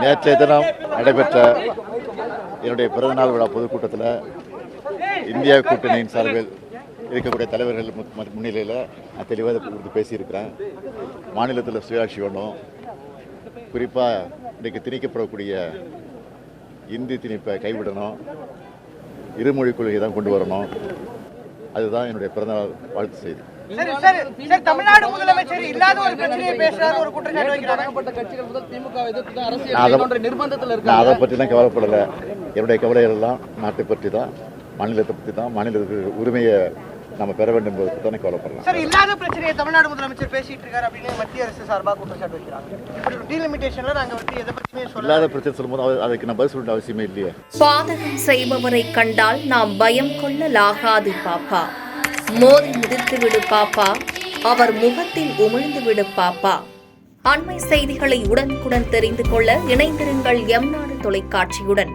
நேற்றைய தினம் நடைபெற்ற என்னுடைய பிறந்தநாள் விழா பொதுக்கூட்டத்தில் இந்தியா கூட்டணியின் சார்பில் இருக்கக்கூடிய தலைவர்கள் முன்னிலையில் நான் தெளிவாக குறித்து பேசியிருக்கிறேன். மாநிலத்தில் சுயாட்சி வேணும், குறிப்பாக இன்றைக்கு திணிக்கப்படக்கூடிய இந்தி திணிப்பை கைவிடணும், இருமொழி கொள்கை தான் கொண்டு வரணும். அதுதான் என்னுடைய பிறந்தநாள் வாழ்த்து செய்தி. தமிழ்நாடு முதலமைச்சர் இல்லாத ஒரு பிரச்சனையை பேசுறாரு, ஒரு குற்றச்சாட்டு வைக்கிறாங்க. நான் அதை பற்றிலாம் கவலைப்படலை. என்னுடைய கவலைகள் எல்லாம் நாட்டை பற்றி தான், மாநிலத்தை பற்றி தான், மாநிலத்துக்கு உரிமையை நம்ம பெற வேண்டும் என்பதை தானே கவலைப்படலாம். சார், இல்லாத பிரச்சனையை தமிழ்நாடு முதலமைச்சர் பேசிட்டு இருக்காரு அப்படின்னு மத்திய அரசு சார்பாக குற்றச்சாட்டு வைக்கிறாங்க. டீலிமிட்டேஷன்ல நாங்க வந்து எதை பற்றியுமே இல்லாத பிரச்சனை சொல்லும்போது அதுக்கு நான் பதில் சொல்ல அவசியமே இல்லையே. பாதகம் செய்பவரை கண்டால் நாம் பயம் கொள்ளலாகாது பாப்பா. மோதி மிதித்து விடு பாப்பா, அவர் முகத்தில் உமிழ்ந்து விடு பாப்பா. அண்மை செய்திகளை உடனுக்குடன் தெரிந்து கொள்ள இணைந்திருங்கள் எம் நாடு தொலைக்காட்சியுடன்.